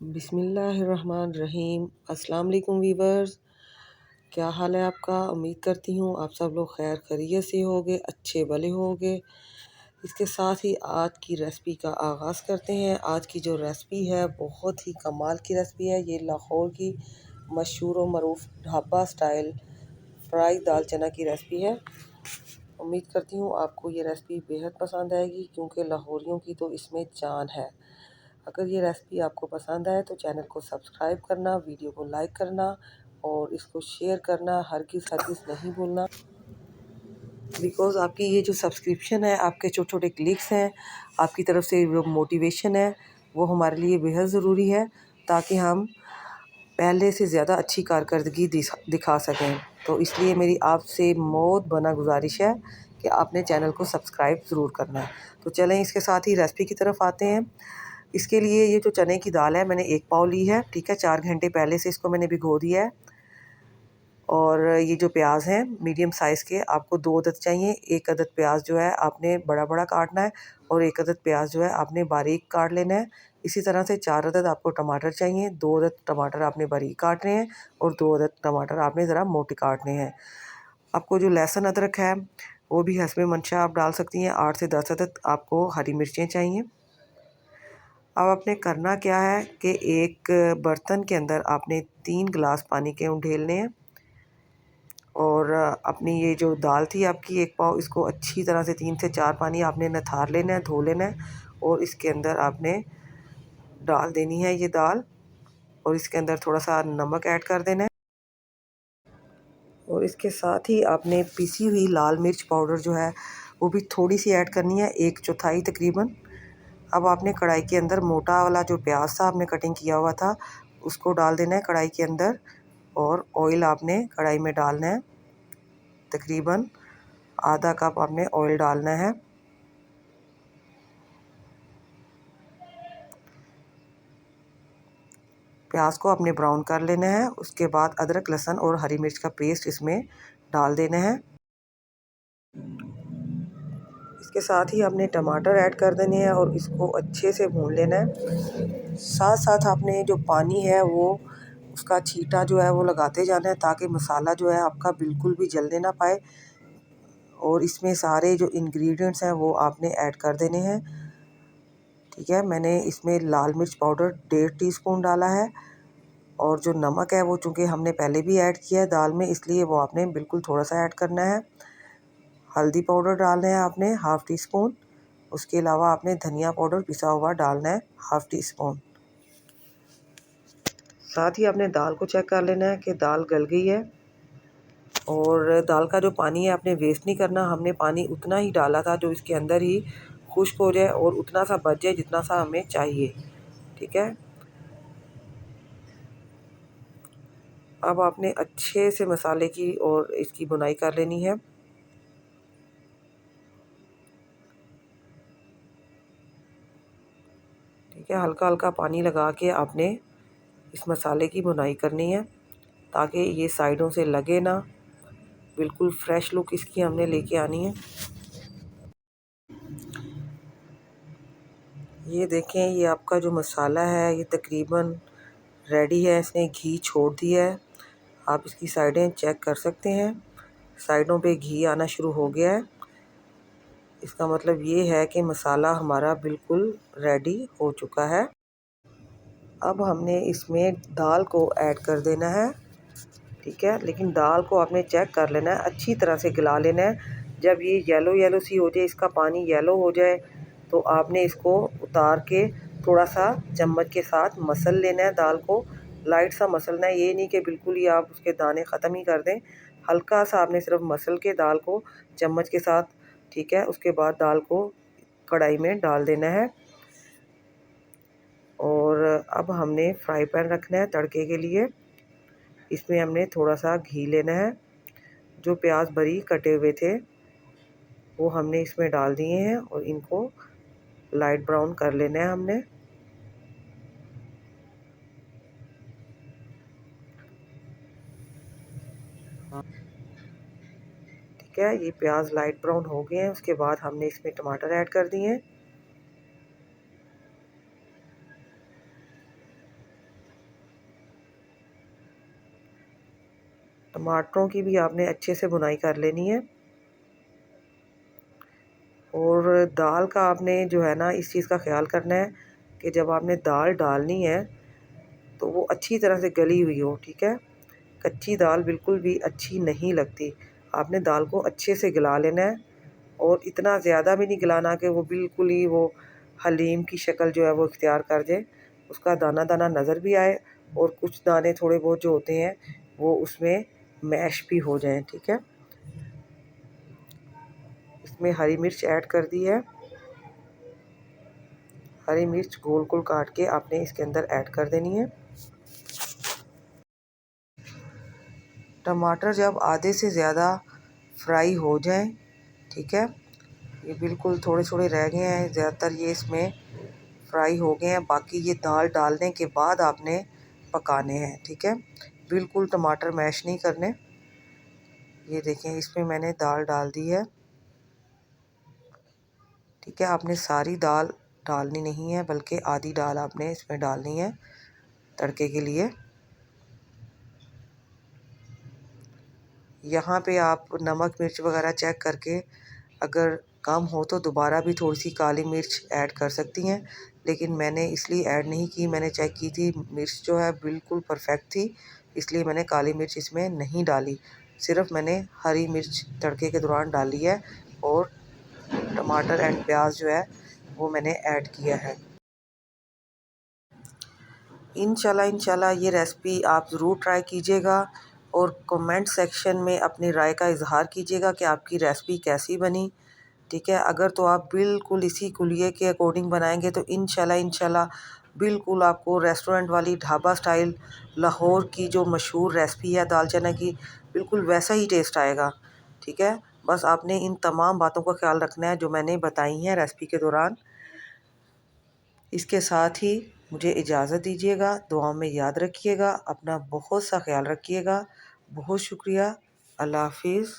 बिस्मिल्लाहिर्रहमानिर्रहीम। अस्सलाम वालेकुम वीवर्स, क्या हाल है आपका। उम्मीद करती हूँ आप सब लोग खैर खैरियत से होगे, अच्छे भले होगे। इसके साथ ही आज की रेसिपी का आगाज़ करते हैं। आज की जो रेसिपी है बहुत ही कमाल की रेसिपी है। ये लाहौर की मशहूर व मरूफ ढाबा स्टाइल फ्राई दाल चना की रेसिपी है। उम्मीद करती हूँ आपको ये रेसिपी बेहद पसंद आएगी, क्योंकि लाहौरियों की तो इसमें जान है। अगर ये रेसिपी आपको पसंद आए तो चैनल को सब्सक्राइब करना, वीडियो को लाइक करना और इसको शेयर करना हरगिज़ नहीं भूलना। बिकॉज़ आपकी ये जो सब्सक्रिप्शन है, आपके छोटे छोटे क्लिक्स हैं, आपकी तरफ से जो मोटिवेशन है, वो हमारे लिए बेहद ज़रूरी है, ताकि हम पहले से ज़्यादा अच्छी कारकर्दगी दिखा सकें। तो इसलिए मेरी आपसे बहुत बना गुजारिश है कि आपने चैनल को सब्सक्राइब ज़रूर करना है। तो चलें इसके साथ ही रेसिपी की तरफ आते हैं। इसके लिए ये जो चने की दाल है मैंने 1 पाव ली है, ठीक है। 4 घंटे पहले से इसको मैंने भिगो दिया है। और ये जो प्याज हैं मीडियम साइज़ के, आपको 2 अदद चाहिए। 1 अदद प्याज जो है आपने बड़ा बड़ा काटना है और 1 अदद प्याज जो है आपने बारीक काट लेना है। इसी तरह से 4 अदद आपको टमाटर चाहिए। 2 अदद टमाटर आपने बारीक काटने हैं और 2 अदद टमाटर आपने ज़रा मोटे काटने हैं। आपको जो लहसुन अदरक है वो भी हस्बे मंशा आप डाल सकती हैं। 8 से 10 अदद आपको हरी मिर्चें चाहिए। अब आपने करना क्या है कि एक बर्तन के अंदर आपने 3 गिलास पानी के ढेलने हैं और अपनी ये जो दाल थी आपकी 1 पाव, इसको अच्छी तरह से 3 से 4 पानी आपने नथार लेना है, धो लेना है और इसके अंदर आपने डाल देनी है ये दाल और इसके अंदर थोड़ा सा नमक ऐड कर देना है। और इसके साथ ही आपने पिसी हुई लाल मिर्च पाउडर जो है वो भी थोड़ी सी ऐड करनी है, 1/4 तकरीबन। अब आपने कढ़ाई के अंदर मोटा वाला जो प्याज था आपने कटिंग किया हुआ था उसको डाल देना है कढ़ाई के अंदर और ऑयल आपने कढ़ाई में डालना है। तकरीबन आधा कप आपने ऑयल डालना है। प्याज को आपने ब्राउन कर लेना है। उसके बाद अदरक लहसुन और हरी मिर्च का पेस्ट इसमें डाल देना है। इसके साथ ही आपने टमाटर ऐड कर देने हैं और इसको अच्छे से भून लेना है। साथ साथ आपने जो पानी है वो उसका छींटा जो है वो लगाते जाना है, ताकि मसाला जो है आपका बिल्कुल भी जलने ना पाए। और इसमें सारे जो इंग्रेडिएंट्स हैं वो आपने ऐड कर देने हैं, ठीक है। मैंने इसमें लाल मिर्च पाउडर 1.5 टीस्पून डाला है और जो नमक है वो चूँकि हमने पहले भी ऐड किया है दाल में, इसलिए वो आपने बिल्कुल थोड़ा सा ऐड करना है। हल्दी पाउडर डालना है आपने 1/2 टीस्पून। उसके अलावा आपने धनिया पाउडर पिसा हुआ डालना है 1/2 टीस्पून। साथ ही आपने दाल को चेक कर लेना है कि दाल गल गई है। और दाल का जो पानी है आपने वेस्ट नहीं करना। हमने पानी उतना ही डाला था जो इसके अंदर ही खुश्क हो जाए और उतना सा बच जाए जितना सा हमें चाहिए, ठीक है। अब आपने अच्छे से मसाले की और इसकी बुनाई कर लेनी है। ठीक है, हल्का हल्का पानी लगा के आपने इस मसाले की बुनाई करनी है, ताकि ये साइडों से लगे ना। बिल्कुल फ्रेश लुक इसकी हमने लेके आनी है। ये देखें, ये आपका जो मसाला है ये तकरीबन रेडी है। इसने घी छोड़ दिया है। आप इसकी साइडें चेक कर सकते हैं, साइडों पे घी आना शुरू हो गया है। इसका मतलब ये है कि मसाला हमारा बिल्कुल रेडी हो चुका है। अब हमने इसमें दाल को ऐड कर देना है, ठीक है। लेकिन दाल को आपने चेक कर लेना है, अच्छी तरह से गला लेना है। जब ये येलो येलो सी हो जाए, इसका पानी येलो हो जाए, तो आपने इसको उतार के थोड़ा सा चम्मच के साथ मसल लेना है। दाल को लाइट सा मसलना है, ये नहीं कि बिल्कुल ही आप उसके दाने ख़त्म ही कर दें। हल्का सा आपने सिर्फ मसल के दाल को चम्मच के साथ, ठीक है। उसके बाद दाल को कढ़ाई में डाल देना है। और अब हमने फ्राई पैन रखना है तड़के के लिए। इसमें हमने थोड़ा सा घी लेना है। जो प्याज बारीक कटे हुए थे वो हमने इसमें डाल दिए हैं और इनको लाइट ब्राउन कर लेना है हमने। ठीक है, ये प्याज लाइट ब्राउन हो गए हैं। उसके बाद हमने इसमें टमाटर ऐड कर दिए हैं। टमाटरों की भी आपने अच्छे से भुनाई कर लेनी है। और दाल का आपने जो है ना इस चीज़ का ख्याल करना है कि जब आपने दाल डालनी है तो वो अच्छी तरह से गली हुई हो, ठीक है। कच्ची दाल बिल्कुल भी अच्छी नहीं लगती। आपने दाल को अच्छे से गला लेना है और इतना ज़्यादा भी नहीं गलाना कि वो बिल्कुल ही वो हलीम की शक्ल जो है वो इख्तियार कर जाए। उसका दाना-दाना नज़र भी आए और कुछ दाने थोड़े बहुत जो होते हैं वो उसमें मैश भी हो जाएँ, ठीक है। इसमें हरी मिर्च ऐड कर दी है। हरी मिर्च गोल-गोल काट के आपने इसके अंदर ऐड कर देनी है। टमाटर जब आधे से ज़्यादा फ्राई हो जाएं, ठीक है, ये बिल्कुल थोड़े-थोड़े रह गए हैं, ज़्यादातर ये इसमें फ्राई हो गए हैं। बाकी ये दाल डालने के बाद आपने पकाने हैं, ठीक है। बिल्कुल टमाटर मैश नहीं करने। ये देखें इसमें मैंने दाल डाल दी है, ठीक है। आपने सारी दाल डालनी नहीं है बल्कि आधी दाल आपने इसमें डालनी है तड़के के लिए। यहाँ पे आप नमक मिर्च वगैरह चेक करके अगर कम हो तो दोबारा भी थोड़ी सी काली मिर्च ऐड कर सकती हैं, लेकिन मैंने इसलिए ऐड नहीं की, मैंने चेक की थी मिर्च जो है बिल्कुल परफेक्ट थी, इसलिए मैंने काली मिर्च इसमें नहीं डाली। सिर्फ मैंने हरी मिर्च तड़के के दौरान डाली है और टमाटर एंड प्याज जो है वो मैंने ऐड किया है। इंशाल्लाह ये रेसिपी आप ज़रूर ट्राई कीजिएगा और कमेंट सेक्शन में अपनी राय का इज़हार कीजिएगा कि आपकी रेसिपी कैसी बनी, ठीक है। अगर तो आप बिल्कुल इसी कुलिये के अकॉर्डिंग बनाएंगे तो इंशाल्लाह बिल्कुल आपको रेस्टोरेंट वाली ढाबा स्टाइल लाहौर की जो मशहूर रेसिपी है दाल चने की, बिल्कुल वैसा ही टेस्ट आएगा, ठीक है। बस आपने इन तमाम बातों का ख्याल रखना है जो मैंने बताई हैं रेसिपी के दौरान। इसके साथ ही मुझे इजाज़त दीजिएगा। दुआओं में याद रखिएगा, अपना बहुत सा ख्याल रखिएगा। बहुत शुक्रिया। अल्लाह हाफ़िज़।